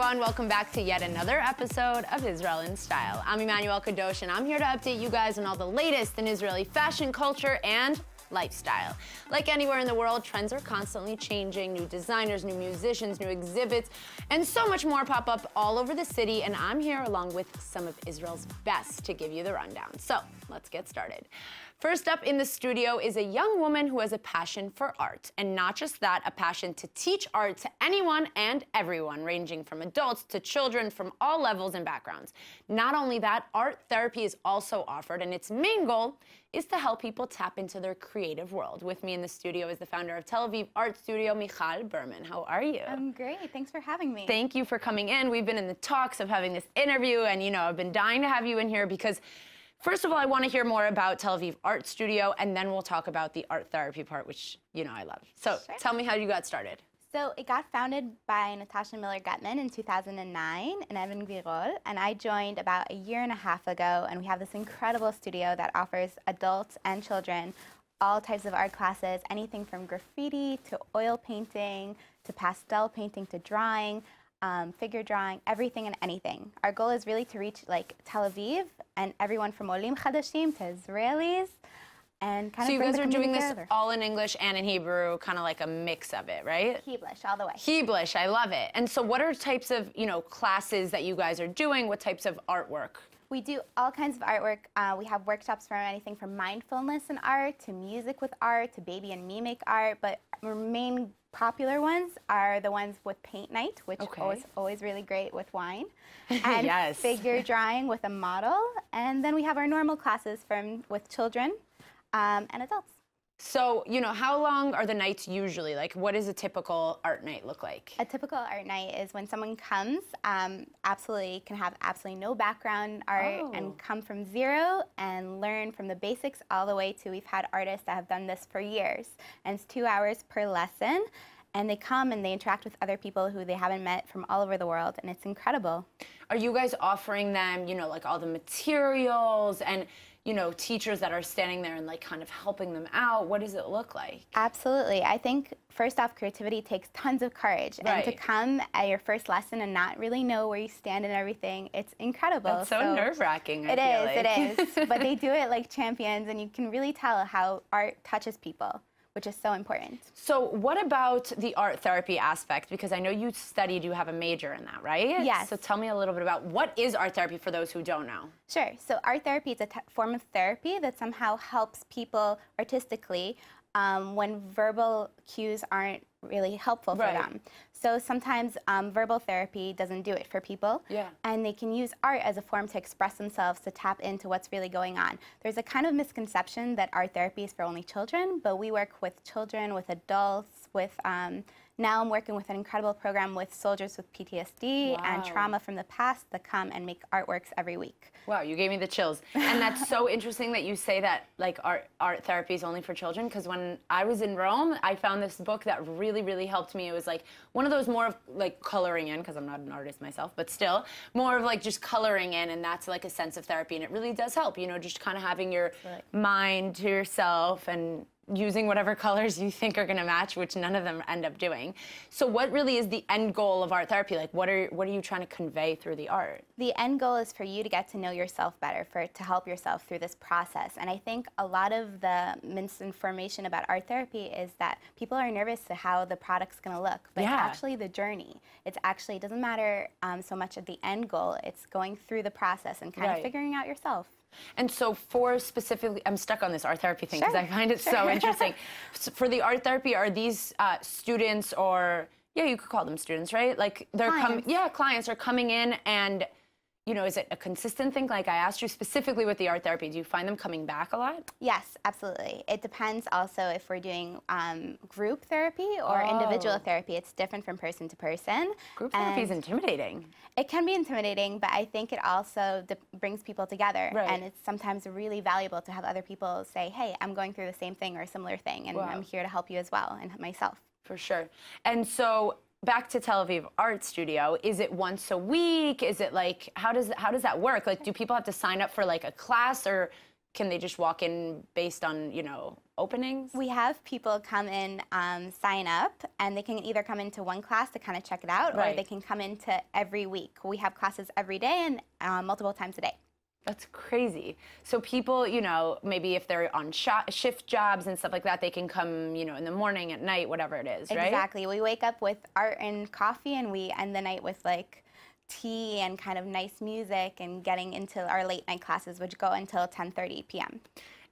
everyone. Welcome back to yet another episode of Israel in Style. I'm Emmanuel Kadosh, and I'm here to update you guys on all the latest in Israeli fashion, culture, and lifestyle. Like anywhere in the world, trends are constantly changing. New designers, new musicians, new exhibits, and so much more pop up all over the city, and I'm here along with some of Israel's best to give you the rundown. So, let's get started. First up in the studio is a young woman who has a passion for art. And not just that, a passion to teach art to anyone and everyone, ranging from adults to children from all levels and backgrounds. Not only that, art therapy is also offered, and its main goal is to help people tap into their creative world. With me in the studio is the founder of Tel Aviv Art Studio, Michal Berman. How are you? I'm great. Thanks for having me. Thank you for coming in. We've been in the talks of having this interview, and I've been dying to have you in here because first of all, I want to hear more about Tel Aviv Art Studio, and then we'll talk about the art therapy part, which I love. So Sure. Tell me how you got started. So it got founded by Natasha Miller-Gutman in 2009 in Evan Gvirol, and I joined about a year and a half ago, and we have this incredible studio that offers adults and children all types of art classes, anything from graffiti to oil painting to pastel painting to drawing, figure drawing, everything and anything. Our goal is really to reach Tel Aviv and everyone from Olim Chadashim to Israelis, and kind of. So you guys are doing this together. all in English and in Hebrew, kind of like a mix of it, right? Heblish, all the way. Heblish, I love it. And so what are types of, classes that you guys are doing? What types of artwork? We do all kinds of artwork. We have workshops from anything from mindfulness in art to music with art to baby and me make art, but our main popular ones are the ones with paint night, which is always really great with wine, and Yes. figure drawing with a model, and then we have our normal classes with children and adults. So, how long are the nights usually? Like, what does a typical art night look like? A typical art night is when someone comes, can have absolutely no background art and come from zero and learn from the basics all the way to, we've had artists that have done this for years. And it's 2 hours per lesson. And they come and they interact with other people who they haven't met from all over the world, and it's incredible. Are you guys offering them, like all the materials and, teachers that are standing there and kind of helping them out? What does it look like? Absolutely. I think first off, creativity takes tons of courage. Right. And to come at your first lesson and not really know where you stand and everything, it's incredible. That's so nerve-wracking, I feel like. It is. But they do it like champions, and you can really tell how art touches people, which is so important. So what about the art therapy aspect? Because I know you have a major in that, right? Yes. So tell me a little bit about what is art therapy for those who don't know. Sure. So art therapy is a form of therapy that somehow helps people artistically when verbal cues aren't really helpful for them. So sometimes verbal therapy doesn't do it for people. Yeah. And they can use art as a form to express themselves, to tap into what's really going on. There's a kind of misconception that art therapy is for only children, but we work with children, with adults, with now I'm working with an incredible program with soldiers with PTSD and trauma from the past that come and make artworks every week. Wow, you gave me the chills. And that's so interesting that you say that art therapy is only for children, because when I was in Rome, I found this book that really, really helped me. It was one of those more of coloring in, because I'm not an artist myself, but still more of just coloring in, and that's a sense of therapy, and it really does help, just kind of having your mind to yourself and using whatever colors you think are going to match, which none of them end up doing. So what really is the end goal of art therapy? What are you trying to convey through the art? The end goal is for you to get to know yourself better, to help yourself through this process. And I think a lot of the misinformation about art therapy is that people are nervous to how the product's going to look, but it's actually the journey. It doesn't matter so much at the end goal. It's going through the process and kind of figuring out yourself. And so specifically, I'm stuck on this art therapy thing because I find it so interesting. So for the art therapy, are these students, or, you could call them students, right? They're clients are coming in, and is it a consistent thing? I asked you specifically with the art therapy, do you find them coming back a lot? Yes, absolutely. It depends also if we're doing group therapy or individual therapy. It's different from person to person. Group therapy is intimidating. It can be intimidating, but I think it also brings people together. Right. And it's sometimes really valuable to have other people say, hey, I'm going through the same thing or a similar thing, and I'm here to help you as well, and myself. For sure. And so back to Tel Aviv Art Studio, is it once a week? Is it how does that work? Do people have to sign up for a class, or can they just walk in based on, openings? We have people come in, sign up, and they can either come into one class to kind of check it out, or they can come into every week. We have classes every day and multiple times a day. That's crazy. So people, you know, maybe if they're on shift jobs and stuff like that, they can come, you know, in the morning, at night, whatever it is, right? Exactly. We wake up with art and coffee, and we end the night with like tea and kind of nice music and getting into our late night classes, which go until 10:30 p.m.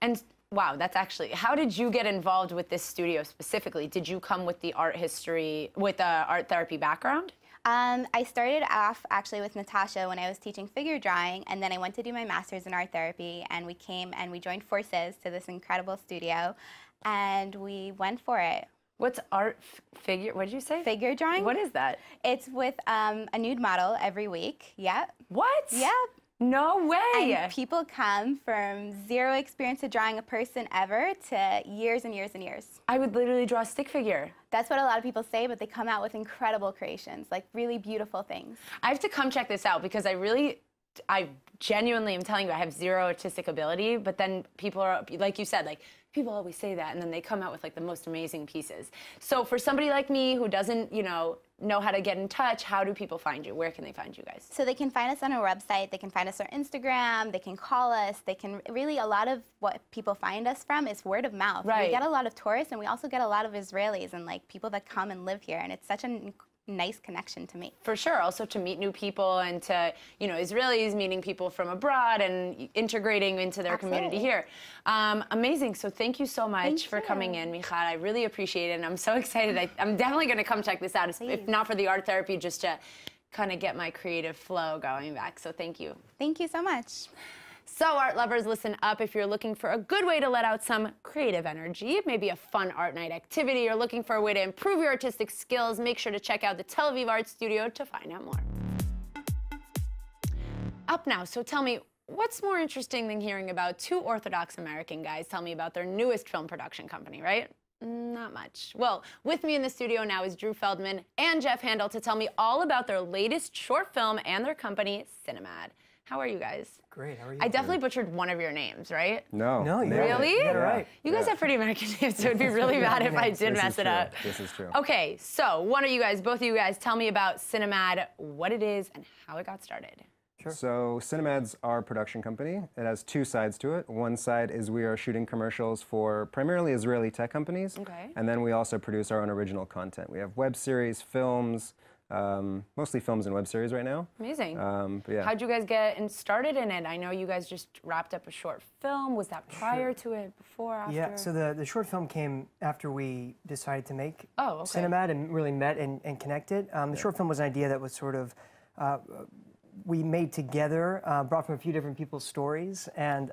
And wow, that's actually, how did you get involved with this studio specifically? Did you come with the art history, with a art therapy background? I started off actually with Natasha when I was teaching figure drawing, and then I went to do my master's in art therapy, and we came and we joined forces to this incredible studio, and we went for it. What's art figure, what did you say? Figure drawing. What is that? It's with a nude model every week. Yep. What? Yep. No way. And people come from zero experience of drawing a person ever to years and years and years. I would literally draw a stick figure. That's what a lot of people say, but they come out with incredible creations, like really beautiful things. I have to come check this out because I genuinely am telling you, I have zero artistic ability, but then people are, like you said, like, people always say that, and then they come out with like the most amazing pieces. So for somebody like me who doesn't, you know how to get in touch, how do people find you? Where can they find you guys? So they can find us on our website, they can find us on Instagram, they can call us, they can really, a lot of what people find us from is word of mouth. Right. We get a lot of tourists, and we also get a lot of Israelis and like people that come and live here, and it's such a nice connection to me. For sure, also to meet new people and to, you know, Israelis meeting people from abroad and integrating into their community here. Amazing, so thank you so much for coming in, Michal. I really appreciate it, and I'm so excited. I'm definitely gonna come check this out, if not for the art therapy, just to kind of get my creative flow going back, so thank you. Thank you so much. So art lovers, listen up. If you're looking for a good way to let out some creative energy, maybe a fun art night activity, or looking for a way to improve your artistic skills, make sure to check out the Tel Aviv Art Studio to find out more. Up now, so tell me, what's more interesting than hearing about two Orthodox American guys tell me about their newest film production company, right? Not much. Well, with me in the studio now is Drew Feldman and Jeff Handel to tell me all about their latest short film and their company, Cinemad. How are you guys? Great, how are you? I definitely butchered one of your names, right? No, you really? got it right. You guys have pretty American names, so it'd be really bad if I did mess it up. This is true. Okay, so one of you guys, both of you guys, tell me about Cinemad, what it is, and how it got started. Sure. So Cinemad's our production company. It has two sides to it. One side is we are shooting commercials for primarily Israeli tech companies. Okay. And then we also produce our own original content. We have web series, films, mostly films and web series right now. Amazing. But yeah. How'd you guys get started in it? I know you guys just wrapped up a short film. Was that prior to it, before, after? Yeah, so the short film came after we decided to make Cinemad and really met and connected. The short film was an idea that was sort of, we made together, brought from a few different people's stories, and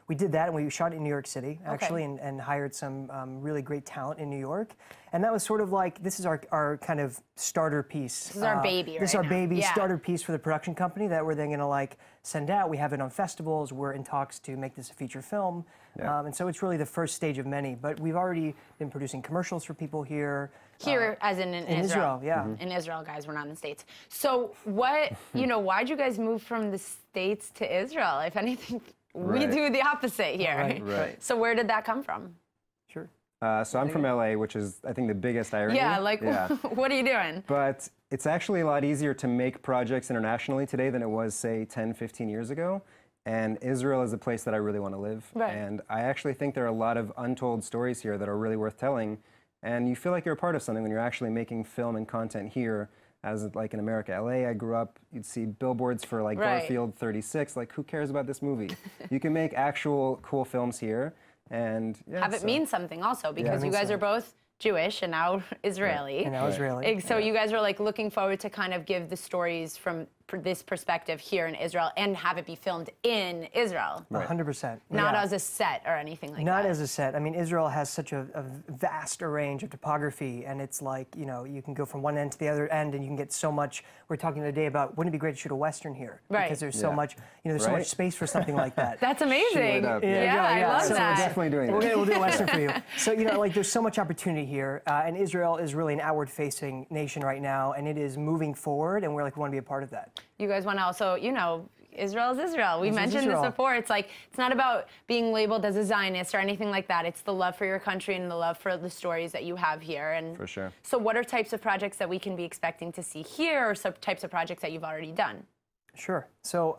we did that, and we shot it in New York City, actually, and hired some really great talent in New York. And that was sort of like, this is our kind of starter piece. This is our baby This is right our now. baby Yeah. starter piece for the production company that we're then going to like send out. We have it on festivals. We're in talks to make this a feature film. Yeah. And so it's really the first stage of many. But we've already been producing commercials for people here. Here, as in Israel, yeah. In Israel, guys, we're not in the States. So what, why'd you guys move from the States to Israel? If anything, we do the opposite here. Right. So where did that come from? Sure. So I'm from LA, which is, I think, the biggest irony. Yeah, like, what are you doing? But it's actually a lot easier to make projects internationally today than it was, say, 10, 15 years ago. And Israel is a place that I really want to live. Right. And I actually think there are a lot of untold stories here that are really worth telling. And you feel like you're a part of something when you're actually making film and content here, as like in America. LA, I grew up, you'd see billboards for like Garfield 36. Like, who cares about this movie? You can make actual cool films here. And yeah, have it mean something also, because you guys are both Jewish and now Israeli. And now Israeli. So you guys are like looking forward to kind of give the stories from this perspective here in Israel and have it be filmed in Israel. 100%. Not as a set or anything like that. Not as a set. I mean, Israel has such a vast range of topography, and it's like, you know, you can go from one end to the other end, and you can get so much. We're talking today about, wouldn't it be great to shoot a Western here? Right. Because there's so much, you know, there's so much space for something like that. That's amazing. Up. I love so that. we're definitely doing that. We'll do a Western for you. So, you know, like, there's so much opportunity here, and Israel is really an outward-facing nation right now, and it is moving forward, and we're like, we want to be a part of that. You guys want to also, you know, Israel is Israel. We mentioned Israel. this before. It's like, it's not about being labeled as a Zionist or anything like that. It's the love for your country and the love for the stories that you have here. And For sure. so what are types of projects that we can be expecting to see here, or some types of projects that you've already done? Sure. So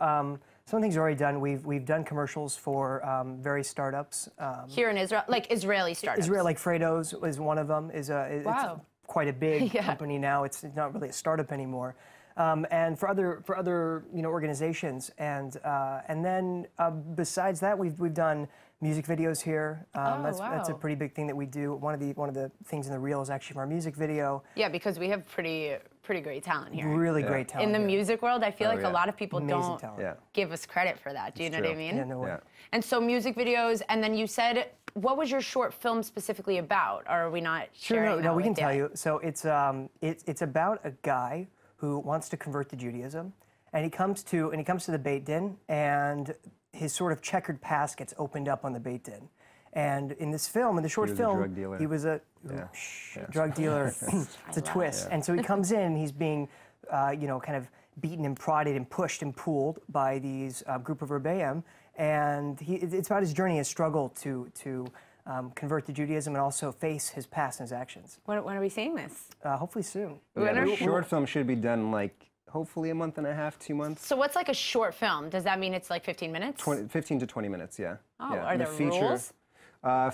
some things are already done. We've done commercials for various startups. Here in Israel, like Israeli startups. Israel, like Fredo's is one of them. Wow. It's quite a big Yeah. company now. It's not really a startup anymore. And for other organizations, and then besides that, we've done music videos here. That's a wow. pretty big thing that we do. One of the things in the reel is actually from our music video. Yeah, because we have pretty great talent here. Really great talent In the here. music world, I feel like yeah. a lot of people Amazing don't talent. Yeah. give us credit for that. Do you know what I mean? Yeah, no way. Yeah. And so music videos, and then you said, what was your short film specifically about? Or are we not Sure, sharing no, that we can with tell you. So it's about a guy who wants to convert to Judaism, and he comes to the Beit Din, and his sort of checkered past gets opened up on the Beit Din. And in this film, in the short was a film, drug dealer. he was a drug dealer. It's a twist. And so he comes in, and he's being, kind of beaten and prodded and pushed and pulled by these group of Rebbeim. And it's about his journey, his struggle to convert to Judaism and also face his past and his actions. When are we seeing this? Hopefully soon. Yeah, the short film should be done like hopefully a month and a half, 2 months. So what's like a short film? Does that mean it's like 15 minutes? 15 to 20 minutes, yeah. Oh, yeah. are And the there feature, rules?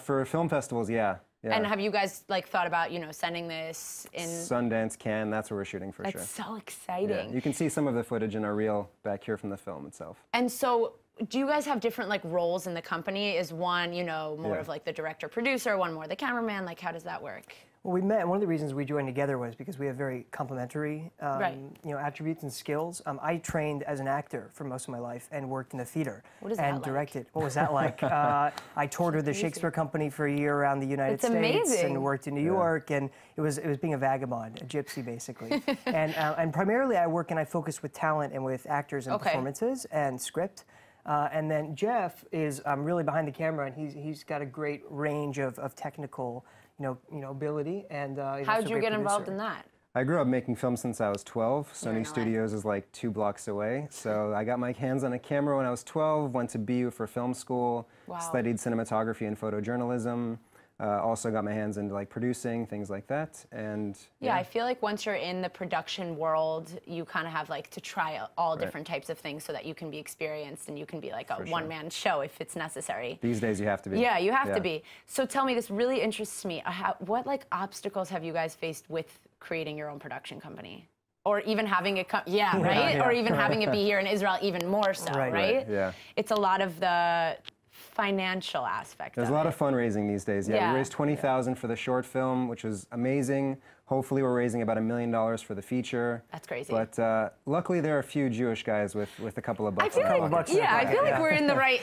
For film festivals, yeah. Yeah. And have you guys like thought about, sending this in? Sundance, Cannes, that's where we're shooting for sure. That's so Yeah. exciting. You can see some of the footage in our reel back here from the film itself. And so, do you guys have different like roles in the company? Is one, more Yeah. of like the director producer, one more the cameraman? Like, how does that work? Well, we met. One of the reasons we joined together was because we have very complementary, Right. attributes and skills. I trained as an actor for most of my life and worked in the theater What is that and like? directed. What was that like? I toured with the Shakespeare Company for a year around the United It's States amazing. and worked in New York, and it was being a vagabond, a gypsy basically. and primarily I work and I focus with talent and with actors and Okay. performances and script. And then Jeff is really behind the camera, and he's got a great range of technical, ability. And he's How also did a you great get involved producer. in that? I grew up making films since I was 12. You're in Sony LA. Studios is like 2 blocks away. So I got my hands on a camera when I was 12, went to BU for film school, Wow. studied cinematography and photojournalism. Also got my hands into like producing, things like that. And Yeah, I feel like once you're in the production world, you kind of have like to try all different types of things so that you can be experienced and you can be like a one-man show if it's necessary. these days you have to be. Yeah, you have to be. So tell me, this really interests me. What like obstacles have you guys faced with creating your own production company? Or even having it right? yeah, Or even having it be here in Israel even more so, Right. right? Yeah. It's a lot of the financial aspect There's of a lot it. of fundraising these days. Yeah, Yeah. we raised $20,000 for the short film, which was amazing. Hopefully, we're raising about $1 million for the feature. That's crazy. But luckily, there are a few Jewish guys with a couple of I bucks. feel in their like, pockets. I feel like we're in the right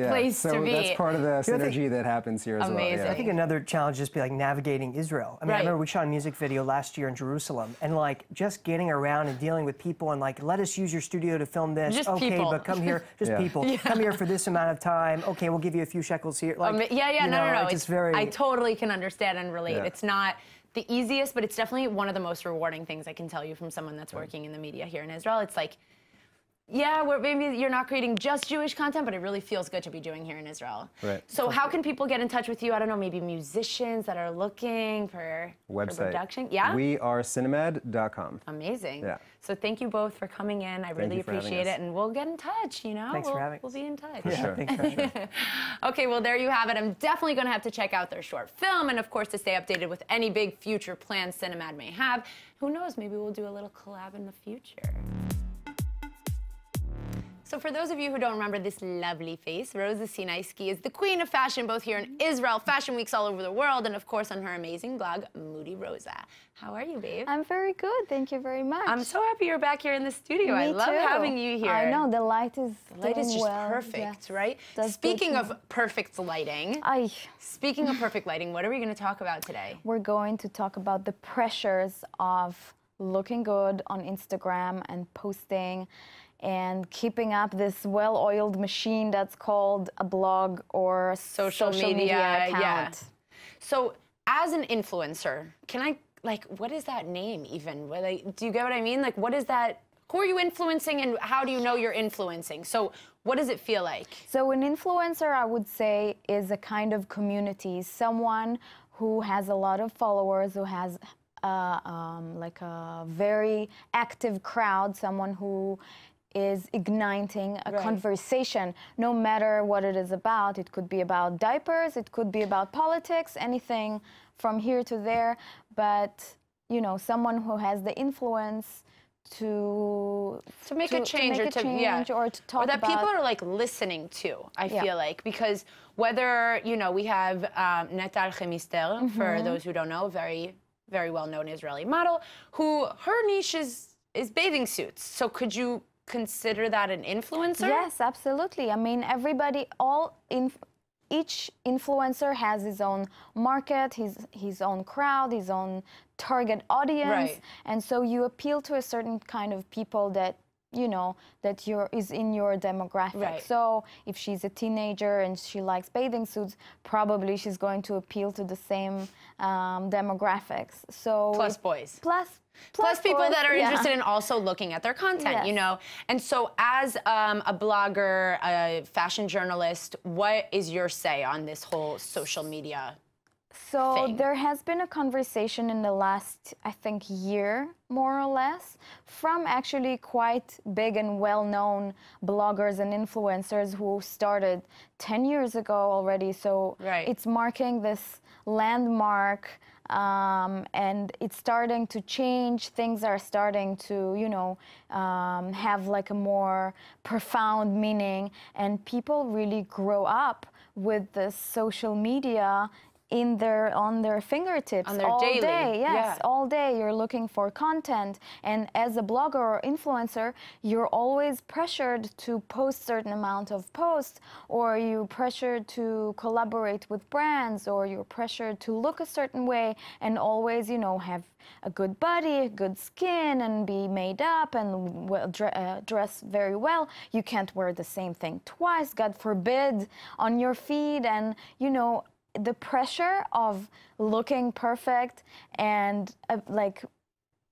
place so to be. that's part of the I think- synergy that happens here as Amazing. well. I think another challenge just be like navigating Israel. I mean, I Right. remember we shot a music video last year in Jerusalem, and like just getting around and dealing with people and like, let us use your studio to film this. Just okay, people. but come here, just Yeah. people. Come here for this amount of time. Okay, we'll give you a few shekels here. Like, No. It's just very. I totally can understand and relate. Yeah. It's not the easiest, but it's definitely one of the most rewarding things I can tell you from someone that's working in the media here in Israel. It's like, maybe you're not creating just Jewish content, but it really feels good to be doing here in Israel. Right. So how can people get in touch with you? I don't know, maybe musicians that are looking for Website. production? Yeah? wearecinemadd.com. Amazing. Yeah. So thank you both for coming in. I really you for having appreciate us. it. And we'll get in touch, Thanks for having We'll us. be in touch. For sure. Thanks, for sure. Okay, well, there you have it. I'm definitely going to have to check out their short film and, of course, to stay updated with any big future plans Cinemad may have. Who knows, maybe we'll do a little collab in the future. So for those of you who don't remember this lovely face, Rosa Sinaiski is the queen of fashion, both here in Israel, fashion weeks all over the world, and of course on her amazing blog, Moody Rosa. How are you, babe? I'm very good. Thank you very much. I'm so happy you're back here in the studio. I Me love too. having you here. I know, the light is The light is doing just well. perfect, Yes. right? That's Speaking good. of perfect lighting, Speaking of perfect lighting, what are we going to talk about today? We're going to talk about the pressures of looking good on Instagram and posting and keeping up this well-oiled machine that's called a blog or Social media account. yeah. So as an influencer, can I, what is that name even? Do you get what I mean? Like, what is that who are you influencing and how do you know you're influencing? So what does it feel like? So an influencer, I would say, is a kind of community, someone who has a lot of followers, who has like a very active crowd, someone who is igniting a conversation, no matter what it is about. It could be about diapers, it could be about politics, anything from here to there. But, you know, someone who has the influence to make a change, or to talk or that about, people are like listening to. I feel like, because whether, you know, we have Netal Chemister, for those who don't know, very well-known Israeli model, who her niche is bathing suits. So could you consider that an influencer? Yes, absolutely. I mean, each influencer has his own market, his own crowd, his own target audience, and so you appeal to a certain kind of people that, you know, that is in your demographic. So if she's a teenager and she likes bathing suits, probably she's going to appeal to the same demographics. So plus boys. Plus people boys, that are interested in also looking at their content, you know? And so as a blogger, a fashion journalist, what is your say on this whole social media thing? There has been a conversation in the last, I think, year, more or less, from actually quite big and well-known bloggers and influencers who started 10 years ago already. So it's marking this landmark, and it's starting to change. Things are starting to, you know, have like a more profound meaning, and people really grow up with this social media on their fingertips, on their all daily. day. Yes, all day you're looking for content, and as a blogger or influencer, you're always pressured to post certain amount of posts, or you're pressured to collaborate with brands, or you're pressured to look a certain way and always, you know, have a good body, good skin, and be made up and dress very well. You can't wear the same thing twice, God forbid, on your feed, and, you know, the pressure of looking perfect and like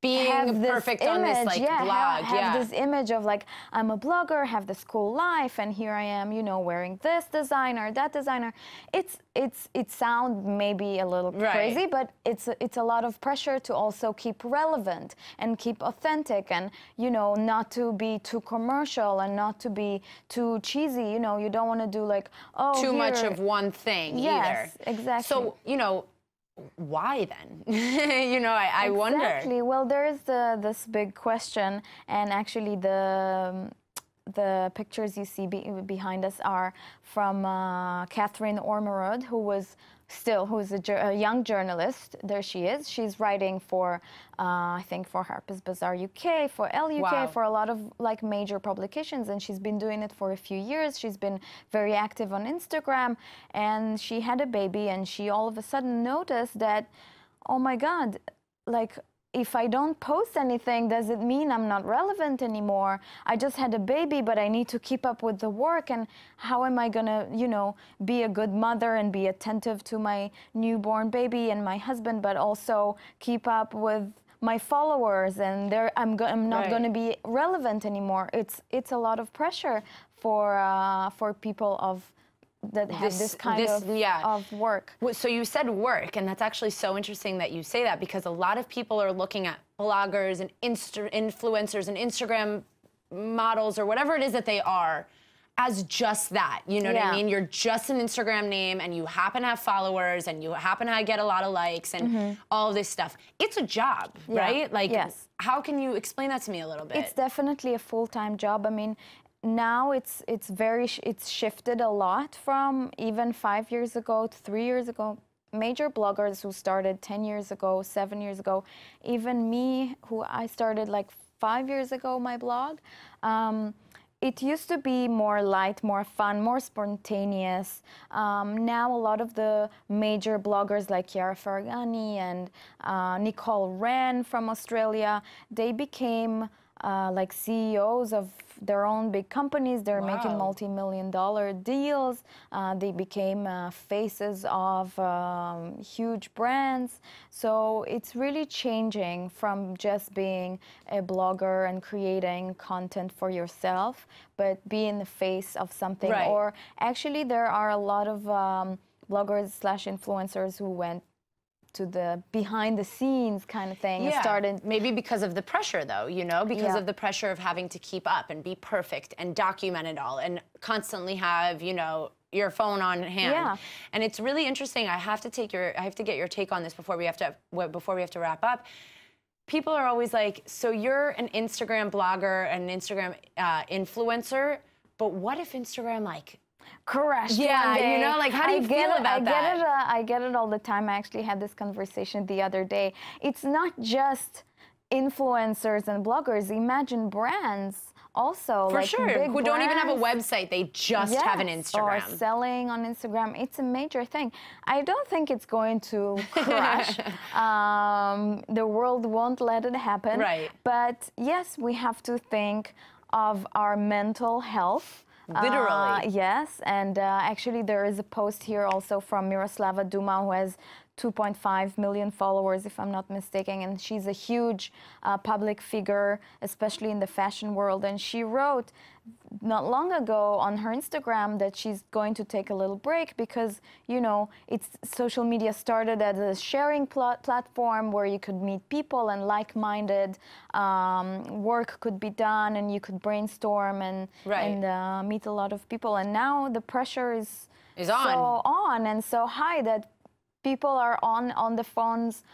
being perfect on this like blog, have this image of like, I'm a blogger, have this cool life, and here I am, you know, wearing this designer, that designer. It sounds maybe a little crazy, but it's a lot of pressure to also keep relevant and keep authentic, and, you know, not to be too commercial and not to be too cheesy. You know, you don't want to do like, too much of one thing either. Yes, exactly. So, you know, why then? You know, I wonder. Exactly. Well, there is this big question, and actually the pictures you see behind us are from Catherine Ormerod, who's a young journalist. There she is. She's writing for, I think, for Harper's Bazaar UK, for LUK, for a lot of like major publications, and she's been doing it for a few years. She's been very active on Instagram, and she had a baby, and she all of a sudden noticed that, oh my God, like, if I don't post anything, does it mean I'm not relevant anymore? I just had a baby, but I need to keep up with the work, and how am I gonna, you know, be a good mother and be attentive to my newborn baby and my husband, but also keep up with my followers, and I'm not going to be relevant anymore. It's a lot of pressure for people that have this kind of work. So you said work, and that's actually so interesting that you say that, because a lot of people are looking at bloggers and influencers and Instagram models or whatever it is that they are as just that. You know what I mean? You're just an Instagram name, and you happen to have followers, and you happen to get a lot of likes and all of this stuff. It's a job, right? Like, how can you explain that to me a little bit? It's definitely a full-time job. I mean, now it's shifted a lot from even 5 years ago to 3 years ago. Major bloggers who started 10 years ago, 7 years ago, even me, who I started like 5 years ago, my blog, it used to be more light, more fun, more spontaneous. Now a lot of the major bloggers like Chiara Ferragni and Nicole Wren from Australia, they became like CEOs of their own big companies. They're making Wow. multi-million-dollar deals. They became faces of huge brands. So it's really changing from just being a blogger and creating content for yourself, but being the face of something. Right. Or actually, there are a lot of bloggers / influencers who went to the behind the scenes kind of thing and started. Maybe because of the pressure, though, you know, because Yeah. of the pressure of having to keep up and be perfect and document it all and constantly have, you know, your phone on hand. Yeah. And it's really interesting. I have to get your take on this before we have to wrap up. People are always like, so you're an Instagram blogger, an Instagram influencer, but what if Instagram like crashed Yeah, one day. you know, like, how do you feel about that? I get it all the time. I actually had this conversation the other day. It's not just influencers and bloggers. Imagine brands also. For like sure, big who don't even have a brands. website, they just have an Yes, Instagram. or selling on Instagram. It's a major thing. I don't think it's going to crash. The world won't let it happen. Right. But yes, we have to think of our mental health. Literally. Yes, and actually there is a post here also from Miroslava Duma, who has 2.5 million followers, if I'm not mistaken, and she's a huge public figure, especially in the fashion world. And she wrote not long ago on her Instagram that she's going to take a little break because, you know, social media started as a sharing platform where you could meet people and like-minded work could be done and you could brainstorm and meet a lot of people. And now the pressure is so on and so high that people are on the phones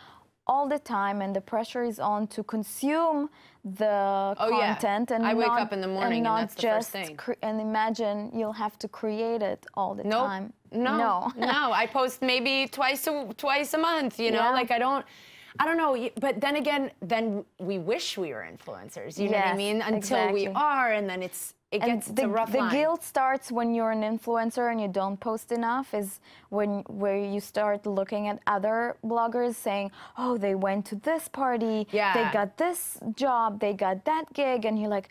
all the time, and the pressure is on to consume the content. Yeah. And I wake up in the morning and that's the first thing. And imagine you'll have to create it all the time. No. I post maybe twice a month. You know, like I don't know. But then again, then we wish we were influencers. You know what I mean? Until we are, and then it's a rough line. The guilt starts when you're an influencer and you don't post enough, is where you start looking at other bloggers saying, oh, they went to this party, they got this job, they got that gig, and you're like,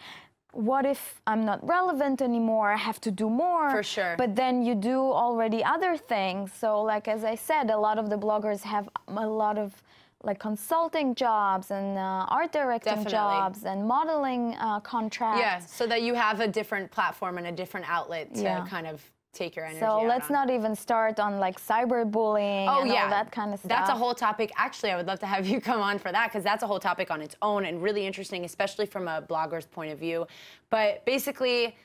what if I'm not relevant anymore? I have to do more. For sure. But then you do already other things. So like, as I said, a lot of the bloggers have a lot of like consulting jobs and art directing jobs and modeling contracts. Yeah, so that you have a different platform and a different outlet to kind of take your energy out So let's not even start on like cyberbullying and all that kind of stuff. That's a whole topic. Actually, I would love to have you come on for that because that's a whole topic on its own and really interesting, especially from a blogger's point of view. But basically,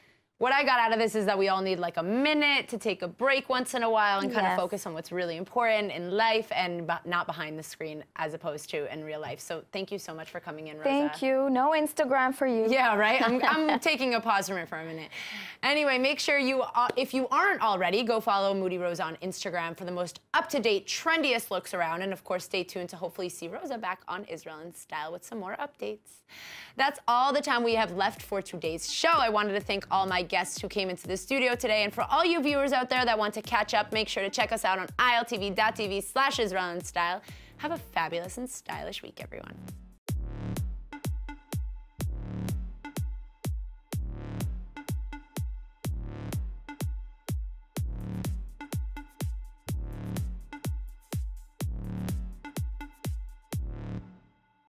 what I got out of this is that we all need like a minute to take a break once in a while and kind of focus on what's really important in life and not behind the screen as opposed to in real life. So thank you so much for coming in, Rosa. Thank you. No Instagram for you. Yeah, right? I'm taking a pause from it for a minute. Anyway, make sure you, if you aren't already, go follow Moody Rosa on Instagram for the most up-to-date, trendiest looks around. And of course, stay tuned to hopefully see Rosa back on Israel in Style with some more updates. That's all the time we have left for today's show. I wanted to thank all my guests who came into the studio today. And for all you viewers out there that want to catch up, make sure to check us out on iltv.tv/IsraelInStyle. Have a fabulous and stylish week, everyone.